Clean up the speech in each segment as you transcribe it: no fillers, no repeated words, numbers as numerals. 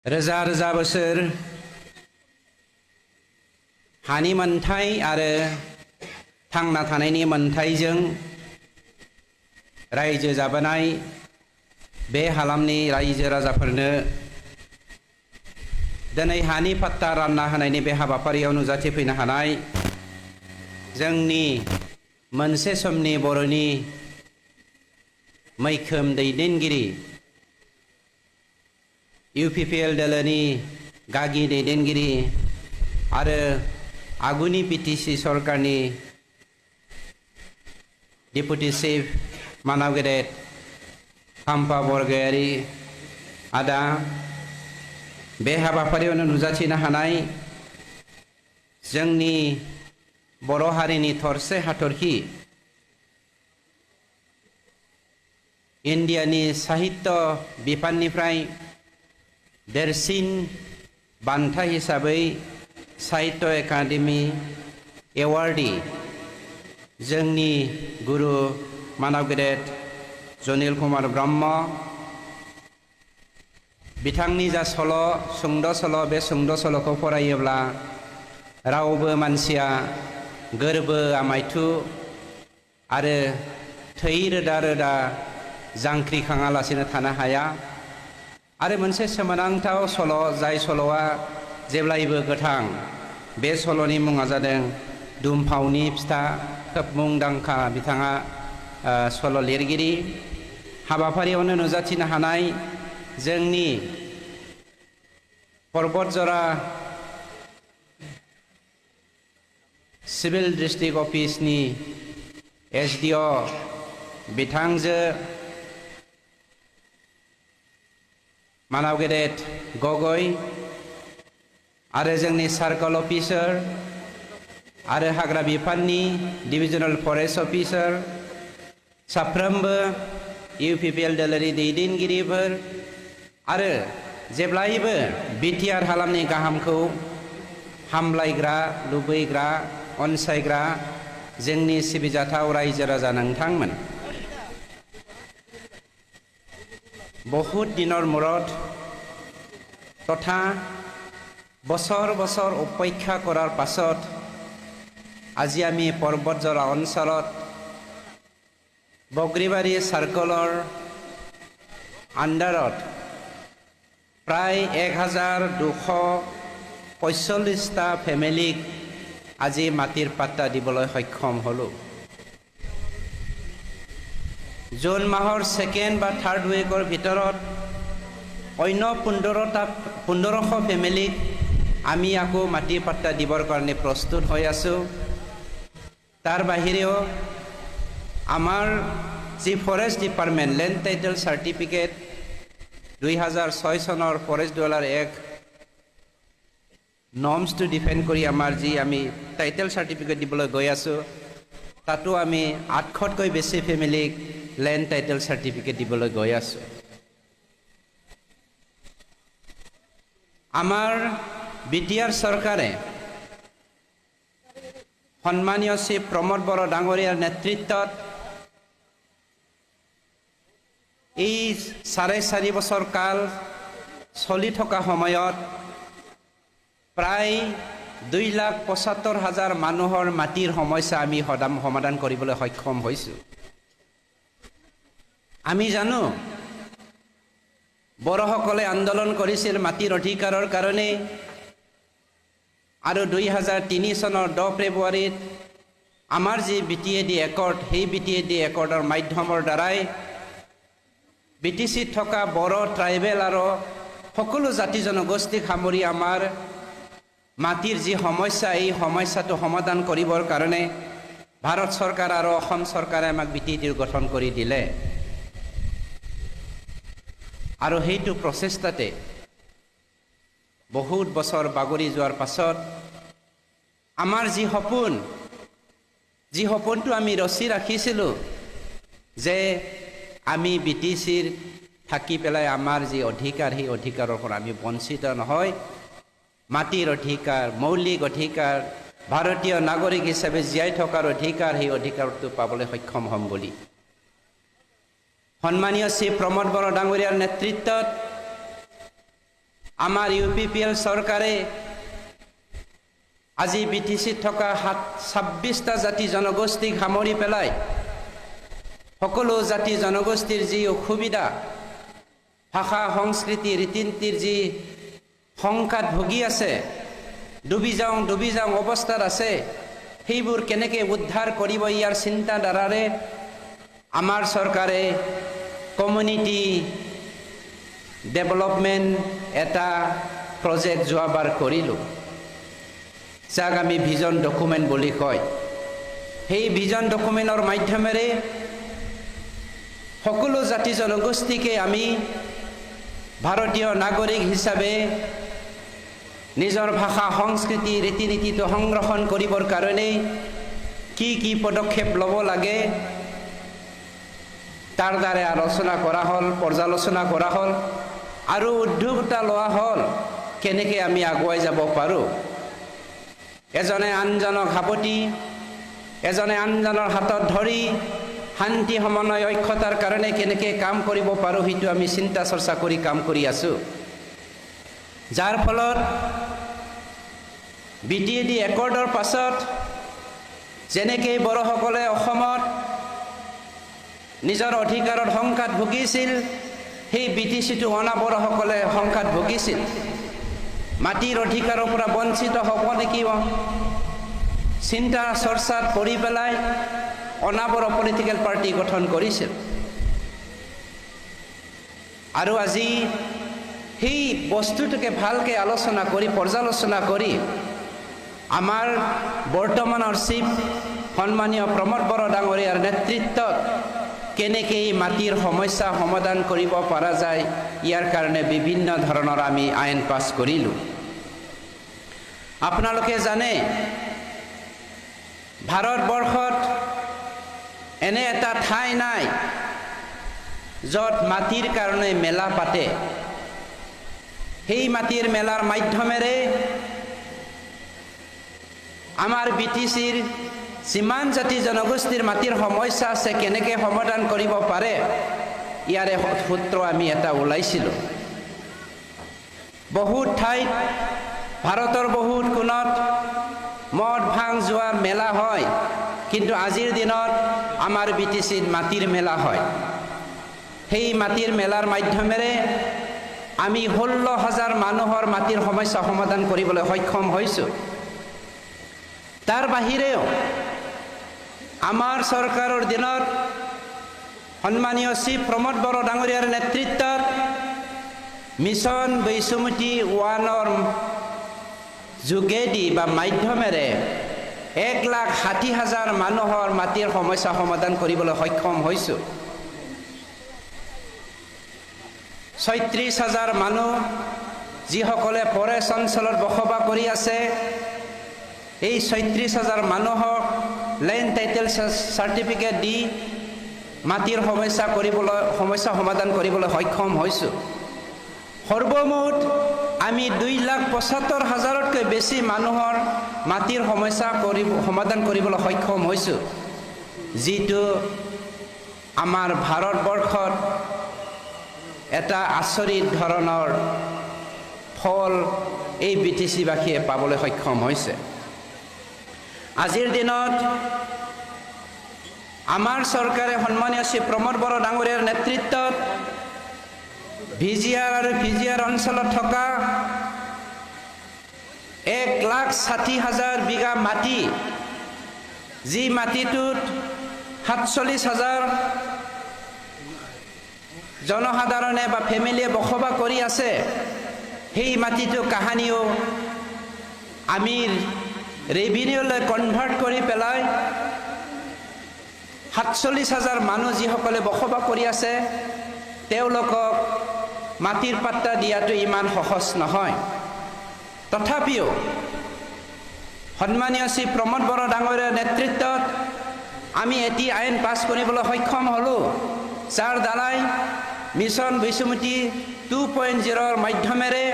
रोजा रोजा बोसोर हानि मोनथाय आरो थांना थानायनि मोनथायजों रायजो जाबोनाय बे हालामनि रायजो राजाफोरनो दिनै हानि पट्टा रानना होनायनि बे हाबाफारियाव नुजाथिफैनो हानाय जोंनि मोनसे समनि बर'नि मैखोम दैदेनगिरि UPPL दोलोनि गागि दैदेनगिरि आरो आगुनि PTC सरकारनि डेपुटि चिफ मानाव गेदेर खाम्फा बरगयारी आदा बे हाबाफारियावनो नुजाथिनो हानाय जोंनि बर' हारिनि थरसे हाथरखि इन्डियानि साहित्य बिफाननिफ्राय देरसिन बान्था हिसाबै साहित्य एकाडेमि एवार्डी जोंनि गुरु मानाव गेदेर जनिल कुमार ब्रह्म बिथांनि जा सल' सुंद' सल' बे सुंद' सल'खौ फरायोब्ला रावबो मानसिया गोरबो आमायथु आरो थै रोदा रोदा जांख्रिखाङालासिनो थानो हाया आरो मोनसे सोमोनांथाव सल' जाय सल'आ जेब्लायबो गोथां बे सल'नि मुङा जादों दुमफावनि फिथा खोब मुंदांखा बिथाङा सल' लिरगिरि हाबाफारियावनो नुजाथिनो हानाय जोंनि पर्बतजरा सिभिल डिस्ट्रिक्ट अफिसनि SDO बिथांजो मानाव गेदेर गगৈ आरो जोंनि सार्कल अफिसार आरो हाग्रा बिफाननि डिभिजनेल फरेस्ट अफिसार साफ्रोमबो UPPL दोलोनि दैदेनगिरिफोर आरो जेब्लायबो BTR हालामनि गाहामखौ हामलायग्रा लुबैग्रा अनसायग्रा जोंनि सिबिजाथाव रायजो राजा नोंथांमोन बहुत दिনৰ মূৰত তথা বছৰ বছৰ অপেক্ষা কৰাৰ পাছত আজি আমি পৰ্বতজৰা অঞ্চলত বগ্ৰীবাৰী সাৰ্কলৰ আণ্ডাৰত প্ৰায় 1245টা ফেমিলিক আজি মাটিৰ পাট্টা দিবলৈ সক্ষম হলো জুন মাহৰ সেকেন্ড বা থাৰ্ড উইকৰ ভিতৰত অন্য 1500 ফেমিলিক আমি আকৌ মাটিৰ পাট্টা দিবৰ কাৰণে প্ৰস্তুত হৈ আছো তাৰ বাহিৰেও আমাৰ যি forest department land title certificate 2006 চনৰ ফৰেষ্ট ডলাৰ এক নৰ্মছটো ডিফেণ্ড কৰি আমাৰ যি আমি টাইটেল চাৰ্টিফিকেট দিবলৈ গৈ আছো তাতো আমি 800তকৈ বেছি ফেমিলিক লেণ্ড টাইটেল চাৰ্টিফিকেট দিবলৈ গৈ আছো আমাৰ BTR চৰকাৰে সন্মানীয় শ্ৰী প্ৰমোদ বড়ো ডাঙৰীয়াৰ নেতৃত্বত এই 4.5 বছৰ কাল চলি থকা সময়ত প্ৰায় 2,75,000 মানুহৰ মাটিৰ সমস্যা আমি সমাধান কৰিবলৈ সক্ষম হৈছো আমি জানো বড়োসকলে আন্দোলন কৰিছিল মাটিৰ অধিকাৰৰ কাৰণে আৰু 2003 চনৰ 10 ফেব্ৰুৱাৰীত আমাৰ যি BTAD একৰ্ড সেই BTAD একৰ্ডৰ মাধ্যমৰ দ্বাৰাই BTCত থকা বড়ো ট্ৰাইবেল আৰু সকলো জাতি জনগোষ্ঠীক সামৰি আমাৰ মাটিৰ যি সমস্যা এই সমস্যাটো সমাধান কৰিবৰ কাৰণে ভাৰত চৰকাৰ আৰু অসম চৰকাৰে আমাক BTAD গঠন কৰি দিলে আৰু সেইটো প্ৰচেষ্টাতে বহুত বছৰ বাগৰি যোৱাৰ পাছত আমাৰ যি সপোনটো আমি ৰচি ৰাখিছিলোঁ যে আমি BTCৰ থাকি পেলাই আমাৰ যি অধিকাৰ সেই অধিকাৰৰ পৰা আমি বঞ্চিত নহয় মাটিৰ অধিকাৰ মৌলিক অধিকাৰ ভাৰতীয় নাগৰিক হিচাপে জীয়াই থকাৰ অধিকাৰ সেই অধিকাৰটো পাবলৈ সক্ষম হ'ম বুলি সন্মানীয় শ্ৰী প্ৰমোদ বড়ো ডাঙৰীয়াৰ নেতৃত্বত আমাৰ UPPL চৰকাৰে আজি BTCত থকা 26টা জাতি জনগোষ্ঠীক সামৰি পেলাই সকলো জাতি জনগোষ্ঠীৰ যি অসুবিধা, ভাষা সংস্কৃতি ৰীতি নীতিৰ যি সংকাত ভুগি আছে, ডুবি যাওঁ অৱস্থাত আছে, সেইবোৰ কেনেকৈ উদ্ধাৰ কৰিব ইয়াৰ চিন্তাধাৰাৰে আমাৰ চৰকাৰে কমিউনিটি ডেভেলপমেণ্ট এটা প্ৰজেক্ট যোৱাবাৰ কৰিলোঁ, যাক আমি ভিজন ডকুমেণ্ট বুলি কয়। সেই ভিজন ডকুমেণ্টৰ মাধ্যমেৰে সকলো জাতি জনগোষ্ঠীকে আমি ভাৰতীয় নাগৰিক হিচাপে নিজৰ ভাষা সংস্কৃতি ৰীতি নীতিটো সংৰক্ষণ কৰিবৰ কাৰণে কি পদক্ষেপ ল'ব লাগে তাৰ দ্বাৰা আলোচনা কৰা হ'ল, পৰ্যালোচনা কৰা হ'ল আৰু উদ্যোগতা লোৱা হ'ল কেনেকৈ আমি আগুৱাই যাব পাৰোঁ। এজনে আনজনক সাৱটি, এজনে আনজনৰ হাতত ধৰি শান্তি সমন্বয় ঐক্যতাৰ কাৰণে কেনেকৈ কাম কৰিব পাৰোঁ সেইটো আমি চিন্তা চৰ্চা কৰি কাম কৰি আছোঁ। যাৰ ফলত BTAD একৰ্ডৰ পাছত যেনেকৈ বড়োসকলে অসমত নিজৰ অধিকাৰত সংঘাত ভুগিছিল, সেই BTCটো অনাবড়োসকলে সংঘাত ভুগিছিল। মাটিৰ অধিকাৰৰ পৰা বঞ্চিত হ'ব নেকি চিন্তা চৰ্চাত পৰি পেলাই অনাবড়ো পলিটিকেল পাৰ্টি গঠন কৰিছিল। আৰু আজি সেই বস্তুটোকে ভালকৈ আলোচনা কৰি পৰ্যালোচনা কৰি আমাৰ বৰ্তমানৰ চিফ সন্মানীয় প্ৰমোদ বড়ো ডাঙৰীয়াৰ নেতৃত্বত কেনেকৈ মাটিৰ সমস্যা সমাধান কৰিব পৰা যায় ইয়াৰ কাৰণে বিভিন্ন ধৰণৰ আমি আইন পাছ কৰিলোঁ। আপোনালোকে জানে ভাৰতবৰ্ষত এনে এটা ঠাই নাই য'ত মাটিৰ কাৰণে মেলা পাতে। সেই মাটিৰ মেলাৰ মাধ্যমেৰে আমাৰ BTCৰ যিমান জাতি জনগোষ্ঠীৰ মাটিৰ সমস্যা আছে কেনেকৈ সমাধান কৰিব পাৰে ইয়াৰে সূত্ৰ আমি এটা ওলাইছিলোঁ। বহুত ঠাইত ভাৰতৰ বহুত কোণত মদ ভাং যোৱাৰ মেলা হয়, কিন্তু আজিৰ দিনত আমাৰ BTCত মাটিৰ মেলা হয়। সেই মাটিৰ মেলাৰ মাধ্যমেৰে আমি 16,000 মানুহৰ মাটিৰ সমস্যা সমাধান কৰিবলৈ সক্ষম হৈছোঁ। তাৰ বাহিৰেও আমাৰ চৰকাৰৰ দিনত সন্মানীয় শ্ৰী প্ৰমোদ বড়ো ডাঙৰীয়াৰ নেতৃত্বত মিছন বৈষম্যতি 1ৰ যোগেদি বা মাধ্যমেৰে 1,60,000 মানুহৰ মাটিৰ সমস্যা সমাধান কৰিবলৈ সক্ষম হৈছোঁ। 36,000 মানুহ যিসকলে ফৰেষ্ট অঞ্চলত বসবাস কৰি আছে, এই 36,000 মানুহক লেণ্ড টাইটেল চাৰ্টিফিকেট দি মাটিৰ সমস্যা সমাধান কৰিবলৈ সক্ষম হৈছোঁ। সৰ্বমুঠ আমি 2,75,000তকৈ বেছি মানুহৰ মাটিৰ সমস্যা সমাধান কৰিবলৈ সক্ষম হৈছোঁ, যিটো আমাৰ ভাৰতবৰ্ষত এটা আচৰিত ধৰণৰ ফল এই BTCবাসীয়ে পাবলৈ সক্ষম হৈছে। আজিৰ দিনত আমাৰ চৰকাৰে সন্মানীয় শ্ৰী প্ৰমোদ বড়ো ডাঙৰীয়াৰ নেতৃত্বত VGR আৰু PGR অঞ্চলত থকা 1,60,000 বিঘা মাটি, যি মাটিটোত 47,000 জনসাধাৰণে বা ফেমিলিয়ে বসবাস কৰি আছে, সেই মাটিটো কাহানিও আমি ৰেভিনিউলৈ কনভাৰ্ট কৰি পেলাই 47,000 মানুহ যিসকলে বসবাস কৰি আছে তেওঁলোকক মাটিৰ পাট্টা দিয়াটো ইমান সহজ নহয়। তথাপিও সন্মানীয় শ্ৰী প্ৰমোদ বড়ো ডাঙৰীয়াৰ নেতৃত্বত আমি এটি আইন পাছ কৰিবলৈ সক্ষম হ'লোঁ, যাৰ দ্বাৰাই মিছন বৈষম্যতি 2.0ৰ মাধ্যমেৰে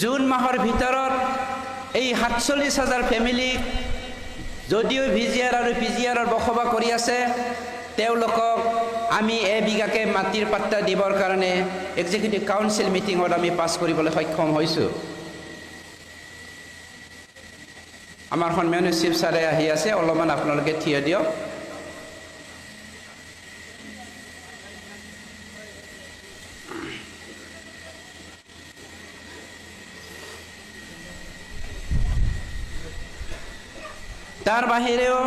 জুন মাহৰ ভিতৰত এই 47,000 ফেমিলিক যদিও VGR আৰু PGRৰ বসবাস কৰি আছে তেওঁলোকক আমি এবিঘাকে মাটিৰ পাট্টা দিবৰ কাৰণে এক্সিকিউটিভ কাউন্সিল মিটিঙত আমি পাছ কৰিবলৈ সক্ষম হৈছোঁ। আমাৰ সন্মানীয় চিফ ছাৰে আহি আছে, অলপমান আপোনালোকে থিয় দিয়ক। তাৰ বাহিৰেও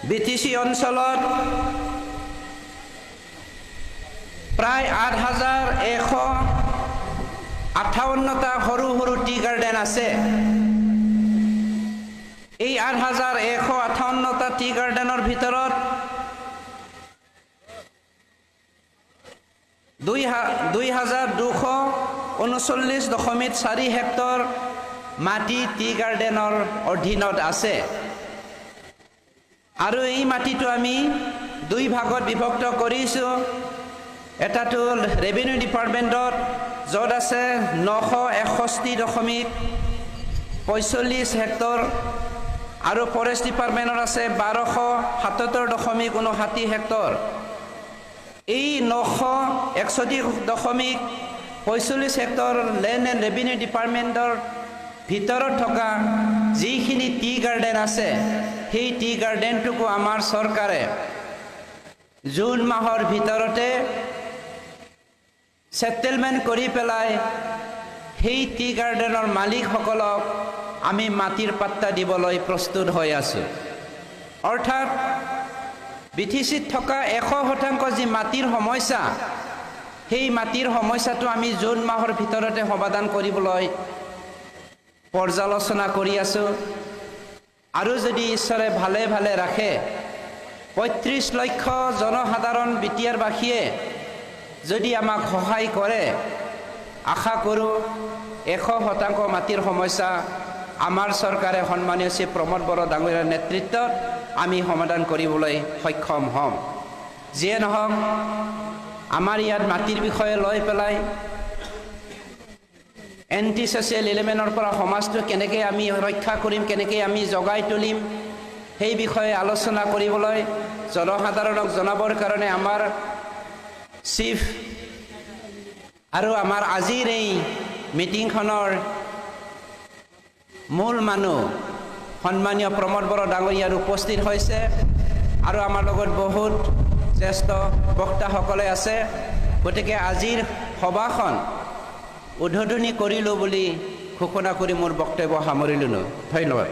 BTC অঞ্চলত প্ৰায় 8,158টা সৰু সৰু টি গাৰ্ডেন আছে। এই 8,158টা টি গাৰ্ডেনৰ ভিতৰত 2,239.4 হেক্টৰ মাটি টি গাৰ্ডেনৰ অধীনত আছে। আৰু এই মাটিটো আমি দুই ভাগত বিভক্ত কৰিছোঁ। এটাটো ৰেভিনিউ ডিপাৰ্টমেণ্টত য'ত আছে 961.45 হেক্টৰ, আৰু ফৰেষ্ট ডিপাৰ্টমেণ্টত আছে 1277.59 হেক্টৰ। এই 961.45 হেক্টৰ লেণ্ড এণ্ড ৰেভিনিউ ডিপাৰ্টমেণ্টৰ ভিতৰত থকা যিখিনি টি গাৰ্ডেন আছে, সেই টি গাৰ্ডেনটোকো আমাৰ চৰকাৰে জুন মাহৰ ভিতৰতে সেটেলমেণ্ট কৰি পেলাই সেই টি গাৰ্ডেনৰ মালিকসকলক আমি মাটিৰ পাট্টা দিবলৈ প্ৰস্তুত হৈ আছোঁ। অৰ্থাৎ BTCত থকা 100% যি মাটিৰ সমস্যা, সেই মাটিৰ সমস্যাটো আমি জুন মাহৰ ভিতৰতে সমাধান কৰিবলৈ পৰ্যালোচনা কৰি আছোঁ। আৰু যদি ঈশ্বৰে ভালে ভালে ৰাখে 35 লক্ষ জনসাধাৰণ বিটিয়াৰবাসীয়ে যদি আমাক সহায় কৰে, আশা কৰোঁ 100% মাটিৰ সমস্যা আমাৰ চৰকাৰে সন্মানীয় শ্ৰী প্ৰমোদ বড়ো ডাঙৰীয়াৰ নেতৃত্বত আমি সমাধান কৰিবলৈ সক্ষম হ'ম। যিয়ে নহওক, আমাৰ ইয়াত মাটিৰ বিষয়ে লৈ পেলাই এণ্টি ছ'চিয়েল এলিমেণ্টৰ পৰা সমাজটো কেনেকৈ আমি ৰক্ষা কৰিম, কেনেকৈ আমি জগাই তুলিম, সেই বিষয়ে আলোচনা কৰিবলৈ জনসাধাৰণক জনাবৰ কাৰণে আমাৰ চিফ আৰু আমাৰ আজিৰ এই মিটিংখনৰ মূল মানুহ সন্মানীয় প্ৰমোদ বড়ো ডাঙৰীয়াৰ উপস্থিত হৈছে, আৰু আমাৰ লগত বহুত জ্যেষ্ঠ বক্তাসকলে আছে। গতিকে আজিৰ সভাখন উদ্বোধনী কৰিলোঁ বুলি ঘোষণা কৰি মোৰ বক্তব্য সামৰিলোঁ। ধন্যবাদ।